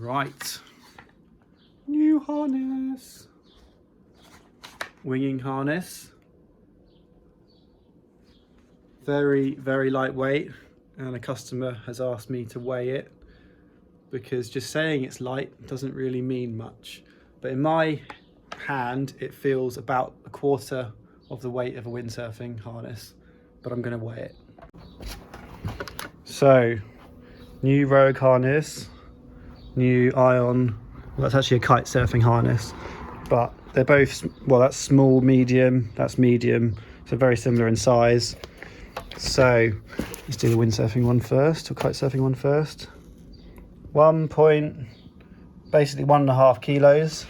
Right, new harness, winging harness, very lightweight, and a customer has asked me to weigh it because just saying it's light doesn't really mean much, but in my hand it feels about a quarter of the weight of a windsurfing harness, but I'm going to weigh it. So, new Rogue harness, new Ion, well, that's actually a kite surfing harness, but they're both, well, that's small, medium, that's medium, so very similar in size. So let's do the windsurfing one first, or kite surfing one first. Basically 1.5 kilos.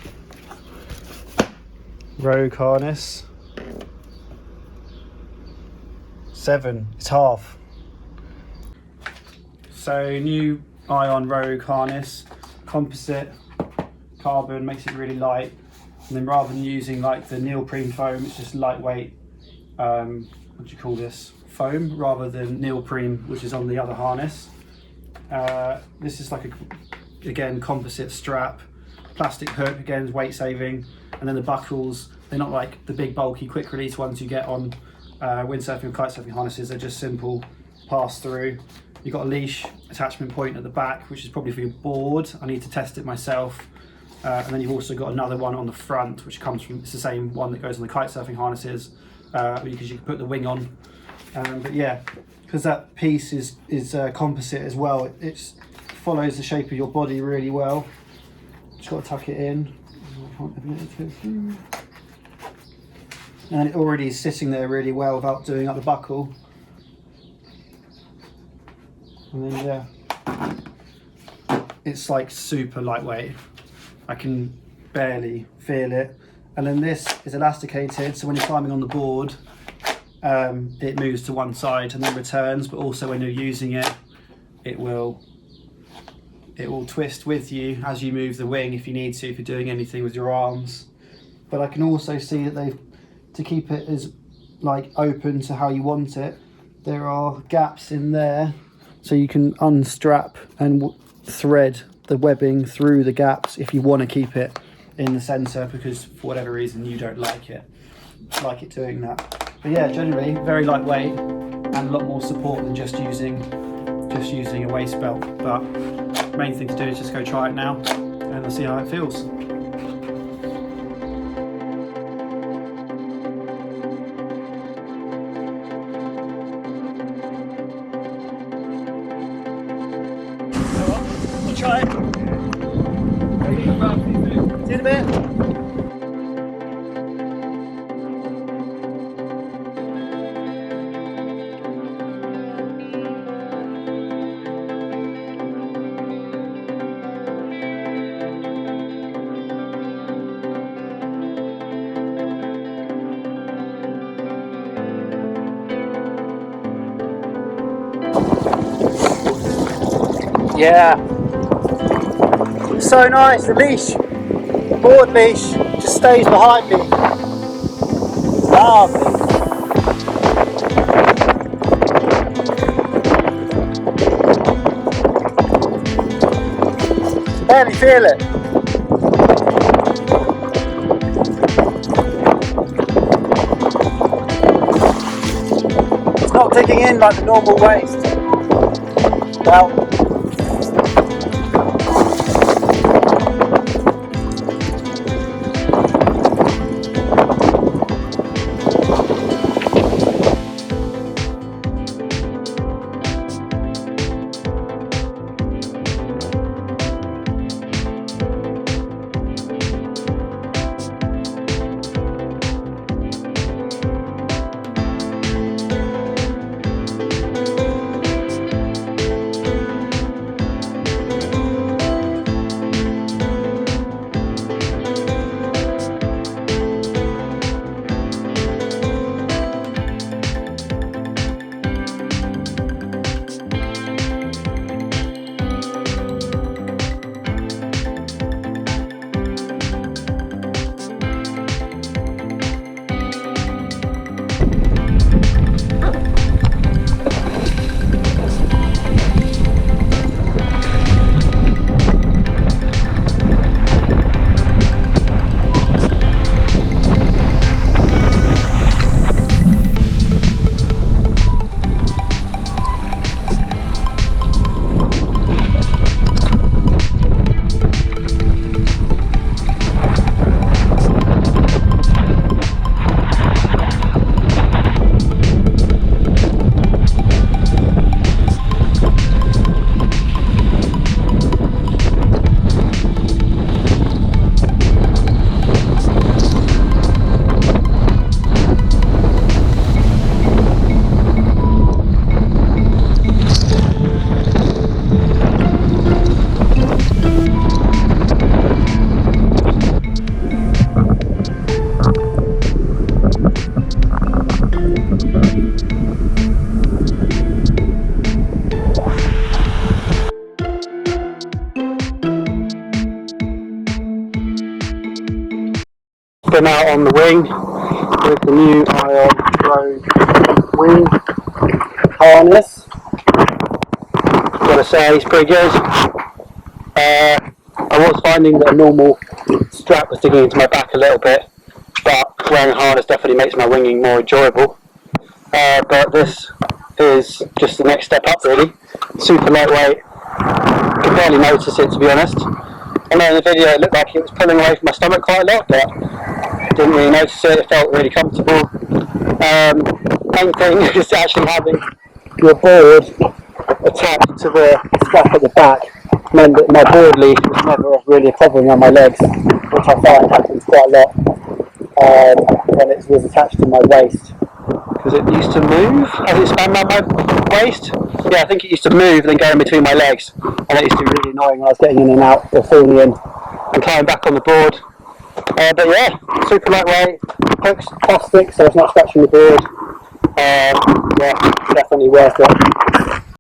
Rogue harness, 7, it's half. So new Ion Rogue harness, composite, carbon, makes it really light. And then rather than using like the neoprene foam, it's just lightweight, what do you call this, foam, rather than neoprene, which is on the other harness. This is like again, composite strap, plastic hook, again, weight saving. And then the buckles, they're not like the big bulky quick release ones you get on windsurfing or kite surfing harnesses. They're just simple pass through. You've got a leash attachment point at the back, which is probably for your board. I need to test it myself. And then you've also got another one on the front, which comes from, it's the same one that goes on the kite surfing harnesses, because you can put the wing on. But yeah, because that piece is composite as well, it follows the shape of your body really well. Just got to tuck it in. And it already is sitting there really well without doing up the buckle. And then yeah, it's like super lightweight. I can barely feel it. And then this is elasticated, so when you're climbing on the board, it moves to one side and then returns, but also when you're using it, it will twist with you as you move the wing if you need to, if you're doing anything with your arms. But I can also see that to keep it as like open to how you want it, there are gaps in there, so you can unstrap and thread the webbing through the gaps if you want to keep it in the centre, because for whatever reason you don't like it doing that. But yeah, generally very lightweight and a lot more support than just using a waist belt. But main thing to do is just go try it now and we'll see how it feels. We'll try it. See you in a bit. Yeah, so nice. The leash, the board leash, just stays behind me. Lovely. Barely feel it. It's not digging in like the normal waist. Well. them out on the wing with the new Ion Road wing harness. Gotta say, it's pretty good. I was finding that a normal strap was digging into my back a little bit, but wearing a harness definitely makes my winging more enjoyable. But this is just the next step up, really. Super lightweight. I can barely notice it, to be honest. I know in the video it looked like it was pulling away from my stomach quite a lot, but I didn't really notice it. It felt really comfortable. Main thing is actually having your board attached to the strap at the back meant that my board leash was never really a problem on my legs, which I find happens quite a lot when it was attached to my waist. Because it used to move as it span around my waist. Yeah, I think it used to move and then go in between my legs, and it used to be really annoying when I was getting in and out or falling in and climbing back on the board. But yeah, super lightweight, hooks plastic so it's not scratching the board. Yeah, definitely worth it.